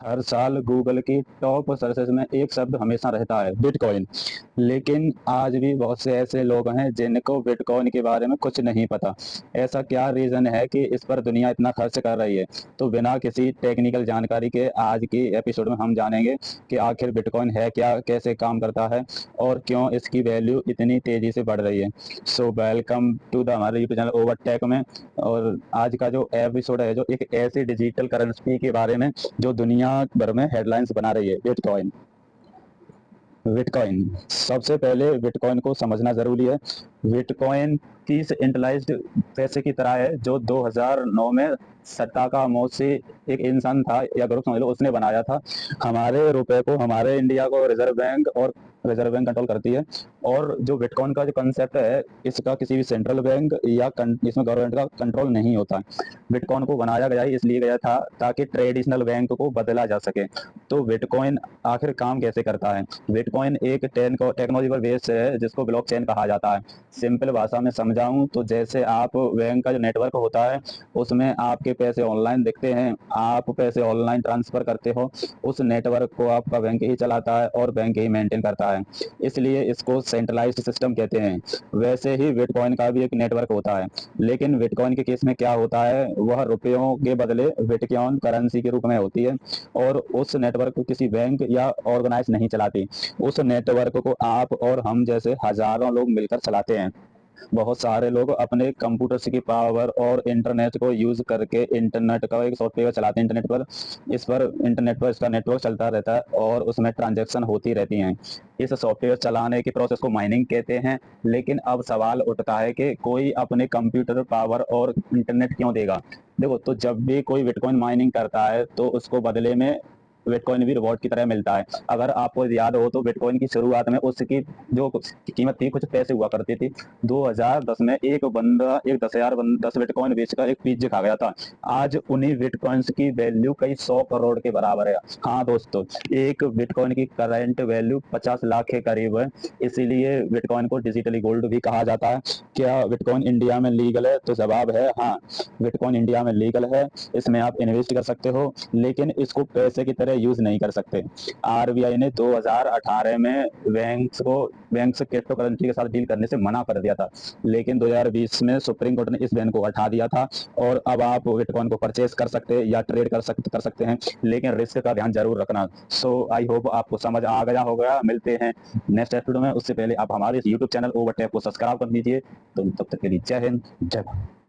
हर साल गूगल की top searches में एक शब्द हमेशा रहता है, बिटकॉइन। लेकिन आज भी बहुत से ऐसे लोग हैं जिनको बिटकॉइन के बारे में कुछ नहीं पता। ऐसा क्या रीज़न है कि इस पर दुनिया इतना खर्च कर रही है? तो बिना किसी टेक्निकल जानकारी के आज की एपिसोड में हम जानेंगे कि आखिर बिटकॉइन है क्या, कैसे काम करता है और क्यों इसकी वैल्यू इतनी तेज़ी से बढ़ रही है। सो वेलकम टू द हमारे यूट्यूब चैनल ओवरटेक में। और आज का जो एपिसोड है जो एक ऐसी डिजिटल करेंसी के बारे में जो दुनिया भर में हेडलाइंस बना रही है, बिटकॉइन। बिटकॉइन सबसे पहले बिटकॉइन को समझना जरूरी है। बिटकॉइन की सेंट्रलाइज्ड पैसे की तरह है जो 2009 में सट्टा मौत से एक इंसान था या ग्रुप समझ लो, उसने बनाया था। हमारे रुपए को, हमारे इंडिया को रिजर्व बैंक कंट्रोल करती है। और जो बिटकॉइन का जो कंसेप्ट है, इसका किसी भी सेंट्रल बैंक या इसमें गवर्नमेंट का कंट्रोल नहीं होता। बिटकॉइन को बनाया गया ही इसलिए गया था ताकि ट्रेडिशनल बैंक को बदला जा सके। तो बिटकॉइन आखिर काम कैसे करता है? बिटकॉइन एक टेक्नोलॉजी पर बेस्ड है जिसको ब्लॉकचेन कहा जाता है। सिंपल भाषा में समझाऊं तो जैसे आप बैंक का जो नेटवर्क होता है उसमें आपके पैसे ऑनलाइन दिखते हैं, आप पैसे ऑनलाइन ट्रांसफर करते हो, उस नेटवर्क को आपका बैंक ही चलाता है और बैंक ही मेंटेन करता है, इसलिए इसको सेंट्रलाइज्ड सिस्टम कहते हैं। वैसे ही बिटकॉइन का भी एक नेटवर्क होता है, लेकिन बिटकॉइन के केस में क्या होता है, वह रुपयों के बदले बिटकॉइन करेंसी के रूप में होती है और उस नेटवर्क को किसी बैंक या ऑर्गेनाइज नहीं चलाती। उस नेटवर्क को आप और हम जैसे हजारों लोग मिलकर चलाते हैं। बहुत सारे लोग अपने कंप्यूटर्स की पावर और इंटरनेट को यूज करके इंटरनेट का एक सॉफ्टवेयर चलाते हैं इंटरनेट पर। इंटरनेट पर इसका नेटवर्क चलता रहता है और उसमें ट्रांजैक्शन होती रहती हैं। इस सॉफ्टवेयर चलाने के प्रोसेस को माइनिंग कहते हैं। लेकिन अब सवाल उठता है कि कोई अपने कंप्यूटर पावर और इंटरनेट क्यों देगा? देखो, तो जब भी कोई बिटकॉइन माइनिंग करता है तो उसको बदले में बिटकॉइन भी रिवॉर्ड की तरह मिलता है। अगर आपको याद हो तो बिटकॉइन की शुरुआत में उसकी जो कीमत थी कुछ पैसे हुआ करती थी। 2010 में एक बंदा एक 10 बिटकॉइन बेचकर एक पिज्जा खा गया था। आज उन्हीं बिटकॉइंस की वैल्यू कई 100 करोड़ के बराबर है। हाँ दोस्तों, एक बिटकॉइन की करंट वैल्यू 50 लाख के करीब है। इसीलिए बिटकॉइन को डिजिटली गोल्ड भी कहा जाता है। क्या बिटकॉइन इंडिया में लीगल है? तो जवाब है हाँ, बिटकॉइन इंडिया में लीगल है। इसमें आप इन्वेस्ट कर सकते हो, लेकिन इसको पैसे की तरह यूज नहीं कर सकते। आरबीआई ने 2018 में बैंक से क्रिप्टो करेंसी के साथ डील करने से मना कर दिया था, लेकिन 2020 में सुप्रीम कोर्ट ने इस बैन को हटा दिया था और अब आप बिटकॉइन को परचेज कर सकते हैं या ट्रेड कर सकते हैं, लेकिन रिस्क का ध्यान जरूर रखना। सो आई होप आपको समझ आ गया होगा। मिलते हैं नेक्स्ट एपिसोड में। उससे पहले आप हमारे यूट्यूब चैनल ओवरटेक को सब्सक्राइब कर दीजिए। तो तब तक के लिए जय हिंद, जय भारत।